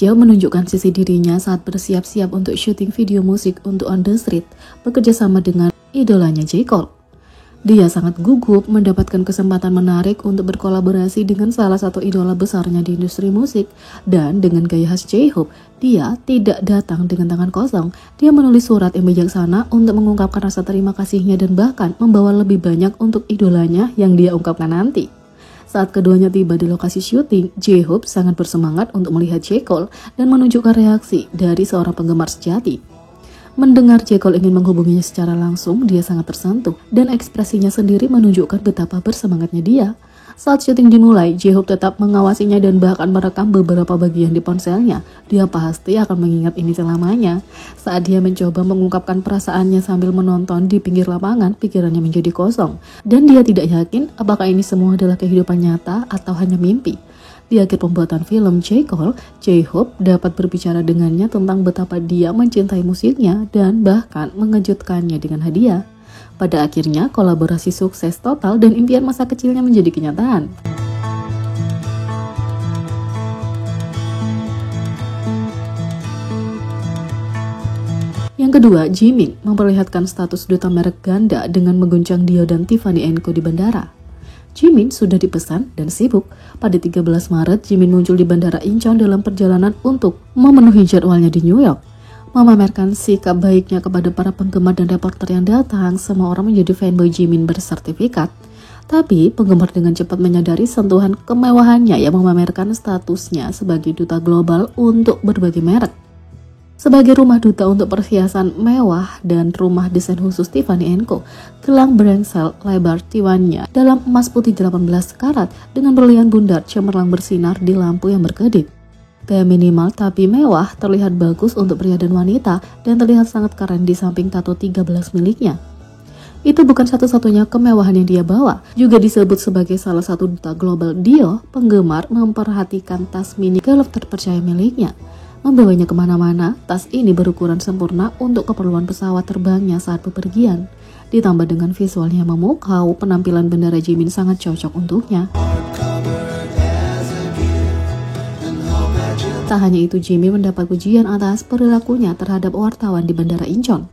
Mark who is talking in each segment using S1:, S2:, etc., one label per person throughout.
S1: Jehope menunjukkan sisi dirinya saat bersiap-siap untuk syuting video musik untuk On The Street, bekerja sama dengan idolanya J. Cole. Dia sangat gugup mendapatkan kesempatan menarik untuk berkolaborasi dengan salah satu idola besarnya di industri musik, dan dengan gaya khas Jehope, dia tidak datang dengan tangan kosong. Dia menulis surat yang bijaksana untuk mengungkapkan rasa terima kasihnya dan bahkan membawa lebih banyak untuk idolanya yang dia ungkapkan nanti. Saat keduanya tiba di lokasi syuting, Jehope sangat bersemangat untuk melihat J. Cole dan menunjukkan reaksi dari seorang penggemar sejati. Mendengar J. Cole ingin menghubunginya secara langsung, dia sangat tersentuh dan ekspresinya sendiri menunjukkan betapa bersemangatnya dia. Saat syuting dimulai, Jehope tetap mengawasinya dan bahkan merekam beberapa bagian di ponselnya. Dia pasti akan mengingat ini selamanya. Saat dia mencoba mengungkapkan perasaannya sambil menonton di pinggir lapangan, pikirannya menjadi kosong. Dan dia tidak yakin apakah ini semua adalah kehidupan nyata atau hanya mimpi. Di akhir pembuatan film J. Cole, Jehope dapat berbicara dengannya tentang betapa dia mencintai musiknya dan bahkan mengejutkannya dengan hadiah. Pada akhirnya, kolaborasi sukses total dan impian masa kecilnya menjadi kenyataan. Yang kedua, Jimin memperlihatkan status duta merek ganda dengan mengguncang Dio dan Tiffany & Co di bandara. Jimin sudah dipesan dan sibuk. Pada 13 Maret, Jimin muncul di Bandara Incheon dalam perjalanan untuk memenuhi jadwalnya di New York. Memamerkan sikap baiknya kepada para penggemar dan reporter yang datang, semua orang menjadi fanboy Jimin bersertifikat. Tapi, penggemar dengan cepat menyadari sentuhan kemewahannya yang memamerkan statusnya sebagai duta global untuk berbagai merek. Sebagai rumah duta untuk perhiasan mewah dan rumah desain khusus Tiffany & Co, gelang brengsel lebar Tiwannya dalam emas putih 18 karat dengan berlian bundar cemerlang bersinar di lampu yang berkedip. Gaya minimal tapi mewah terlihat bagus untuk pria dan wanita dan terlihat sangat keren di samping tato 13 miliknya. Itu bukan satu-satunya kemewahan yang dia bawa, juga disebut sebagai salah satu duta global Dio. Penggemar memperhatikan tas mini golf terpercaya miliknya. Membawanya kemana-mana, tas ini berukuran sempurna untuk keperluan pesawat terbangnya saat bepergian. Ditambah dengan visualnya memukau, penampilan bendera Jimin sangat cocok untuknya. Tak hanya itu, Jimin mendapat pujian atas perilakunya terhadap wartawan di Bandara Incheon.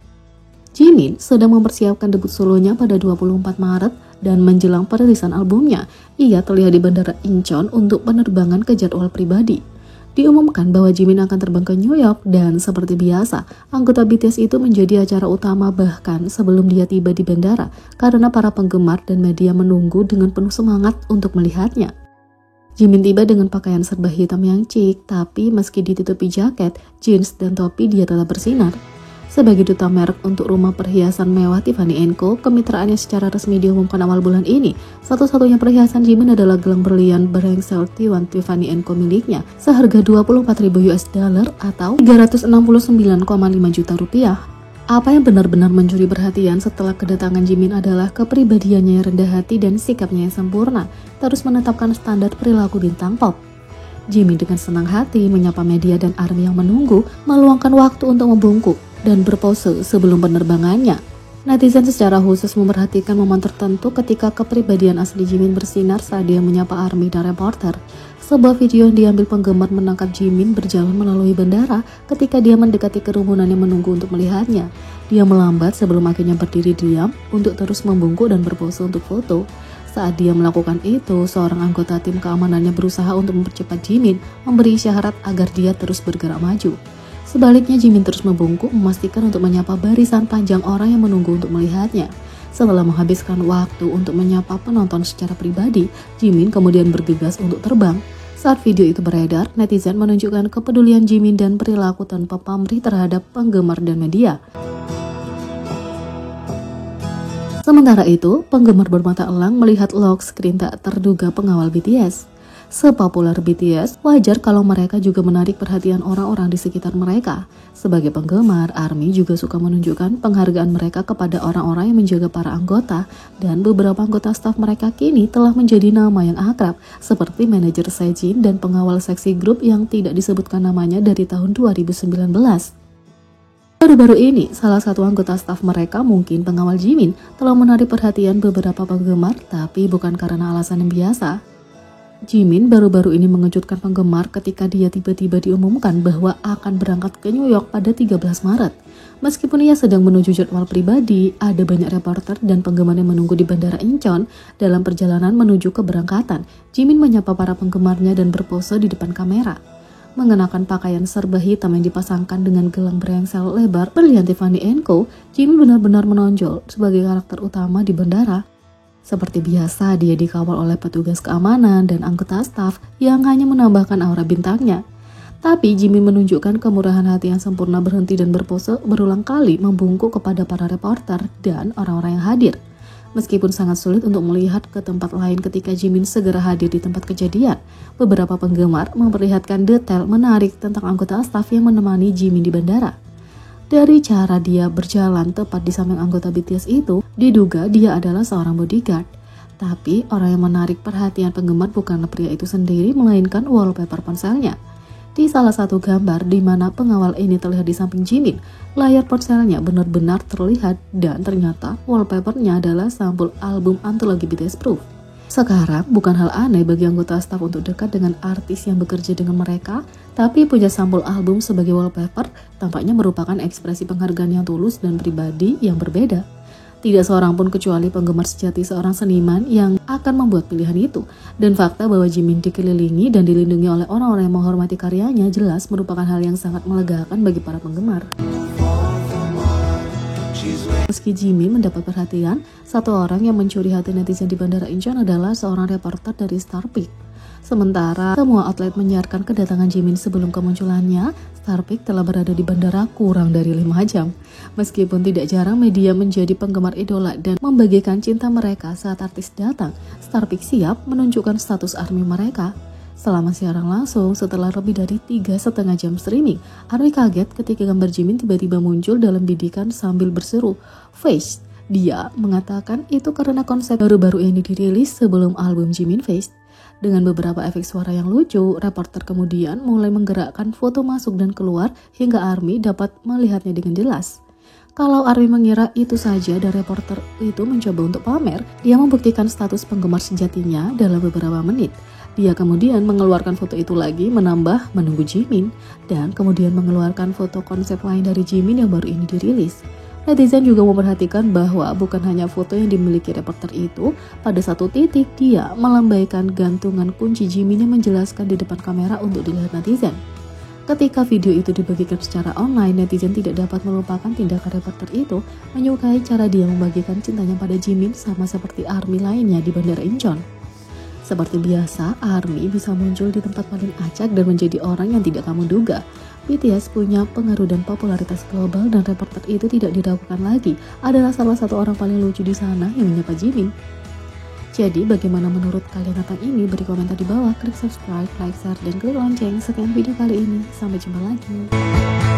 S1: Jimin sedang mempersiapkan debut solonya pada 24 Maret dan menjelang perilisan albumnya, ia terlihat di Bandara Incheon untuk penerbangan ke jadwal pribadi. Diumumkan bahwa Jimin akan terbang ke New York dan seperti biasa, anggota BTS itu menjadi acara utama bahkan sebelum dia tiba di bandara karena para penggemar dan media menunggu dengan penuh semangat untuk melihatnya. Jimin tiba dengan pakaian serba hitam yang chic, tapi meski ditutupi jaket, jeans, dan topi dia tetap bersinar. Sebagai duta merek untuk rumah perhiasan mewah Tiffany & Co, kemitraannya secara resmi diumumkan awal bulan ini. Satu-satunya perhiasan Jimin adalah gelang berlian brengsel T1 Tiffany & Co miliknya, seharga 24.000 US dollar atau 369,5 juta rupiah. Apa yang benar-benar mencuri perhatian setelah kedatangan Jimin adalah kepribadiannya yang rendah hati dan sikapnya yang sempurna, terus menetapkan standar perilaku bintang pop. Jimin dengan senang hati menyapa media dan ARMY yang menunggu, meluangkan waktu untuk membungkuk dan berpose sebelum penerbangannya. Netizen secara khusus memperhatikan momen tertentu ketika kepribadian asli Jimin bersinar saat dia menyapa ARMY dan reporter. Sebuah video yang diambil penggemar menangkap Jimin berjalan melalui bandara ketika dia mendekati kerumunan yang menunggu untuk melihatnya. Dia melambat sebelum akhirnya berdiri diam untuk terus membungkuk dan berpose untuk foto. Saat dia melakukan itu, seorang anggota tim keamanannya berusaha untuk mempercepat Jimin, memberi isyarat agar dia terus bergerak maju. Sebaliknya, Jimin terus membungkuk memastikan untuk menyapa barisan panjang orang yang menunggu untuk melihatnya. Setelah menghabiskan waktu untuk menyapa penonton secara pribadi, Jimin kemudian bergegas untuk terbang. Saat video itu beredar, netizen menunjukkan kepedulian Jimin dan perilaku tanpa pamrih terhadap penggemar dan media. Sementara itu, penggemar bermata elang melihat lock screen tak terduga pengawal BTS. Sepopuler BTS, wajar kalau mereka juga menarik perhatian orang-orang di sekitar mereka. Sebagai penggemar, ARMY juga suka menunjukkan penghargaan mereka kepada orang-orang yang menjaga para anggota, dan beberapa anggota staf mereka kini telah menjadi nama yang akrab, seperti manajer Sejin dan pengawal seksi grup yang tidak disebutkan namanya dari tahun 2019. Baru-baru ini, salah satu anggota staf mereka, mungkin pengawal Jimin, telah menarik perhatian beberapa penggemar, tapi bukan karena alasan yang biasa. Jimin baru-baru ini mengejutkan penggemar ketika dia tiba-tiba diumumkan bahwa akan berangkat ke New York pada 13 Maret. Meskipun ia sedang menuju jadwal pribadi, ada banyak reporter dan penggemar yang menunggu di Bandara Incheon dalam perjalanan menuju keberangkatan. Jimin menyapa para penggemarnya dan berpose di depan kamera. Mengenakan pakaian serba hitam yang dipasangkan dengan gelang berengsel lebar berlian Tiffany & Co, Jimin benar-benar menonjol sebagai karakter utama di bandara. Seperti biasa, dia dikawal oleh petugas keamanan dan anggota staf yang hanya menambahkan aura bintangnya. Tapi Jimin menunjukkan kemurahan hati yang sempurna, berhenti dan berpose berulang kali membungkuk kepada para reporter dan orang-orang yang hadir. Meskipun sangat sulit untuk melihat ke tempat lain ketika Jimin segera hadir di tempat kejadian, beberapa penggemar memperlihatkan detail menarik tentang anggota staf yang menemani Jimin di bandara. Dari cara dia berjalan tepat di samping anggota BTS itu, diduga dia adalah seorang bodyguard. Tapi orang yang menarik perhatian penggemar bukanlah pria itu sendiri, melainkan wallpaper ponselnya. Di salah satu gambar di mana pengawal ini terlihat di samping Jimin, layar ponselnya benar-benar terlihat dan ternyata wallpapernya adalah sampul album antologi BTS Proof. Sekarang bukan hal aneh bagi anggota staf untuk dekat dengan artis yang bekerja dengan mereka, tapi punya sampul album sebagai wallpaper tampaknya merupakan ekspresi penghargaan yang tulus dan pribadi yang berbeda. Tidak seorang pun kecuali penggemar sejati seorang seniman yang akan membuat pilihan itu. Dan fakta bahwa Jimin dikelilingi dan dilindungi oleh orang-orang yang menghormati karyanya jelas merupakan hal yang sangat melegakan bagi para penggemar. Meski Jimin mendapat perhatian, satu orang yang mencuri hati netizen di Bandara Incheon adalah seorang reporter dari Starpeak. Sementara semua outlet menyiarkan kedatangan Jimin sebelum kemunculannya, Starpeak telah berada di bandara kurang dari 5 jam. Meskipun tidak jarang media menjadi penggemar idola dan membagikan cinta mereka saat artis datang, Starpeak siap menunjukkan status ARMY mereka. Selama siaran langsung, setelah lebih dari 3,5 jam streaming, ARMY kaget ketika gambar Jimin tiba-tiba muncul dalam bidikan sambil berseru, "Face!" Dia mengatakan itu karena konsep baru-baru ini dirilis sebelum album Jimin Face. Dengan beberapa efek suara yang lucu, reporter kemudian mulai menggerakkan foto masuk dan keluar hingga ARMY dapat melihatnya dengan jelas. Kalau ARMY mengira itu saja dan reporter itu mencoba untuk pamer, dia membuktikan status penggemar sejatinya dalam beberapa menit. Dia kemudian mengeluarkan foto itu lagi menambah menunggu Jimin, dan kemudian mengeluarkan foto konsep lain dari Jimin yang baru ini dirilis. Netizen juga memperhatikan bahwa bukan hanya foto yang dimiliki reporter itu, pada satu titik dia melambaikan gantungan kunci Jimin yang menjelaskan di depan kamera untuk dilihat netizen. Ketika video itu dibagikan secara online, netizen tidak dapat melupakan tindakan reporter itu, menyukai cara dia membagikan cintanya pada Jimin sama seperti ARMY lainnya di Bandara Incheon. Seperti biasa, ARMY bisa muncul di tempat paling acak dan menjadi orang yang tidak kamu duga. BTS punya pengaruh dan popularitas global dan reporter itu tidak diragukan lagi adalah salah satu orang paling lucu di sana yang menyapa Jimin. Jadi bagaimana menurut kalian tentang ini? Beri komentar di bawah, klik subscribe, like, share, dan klik lonceng. Sekian video kali ini, sampai jumpa lagi.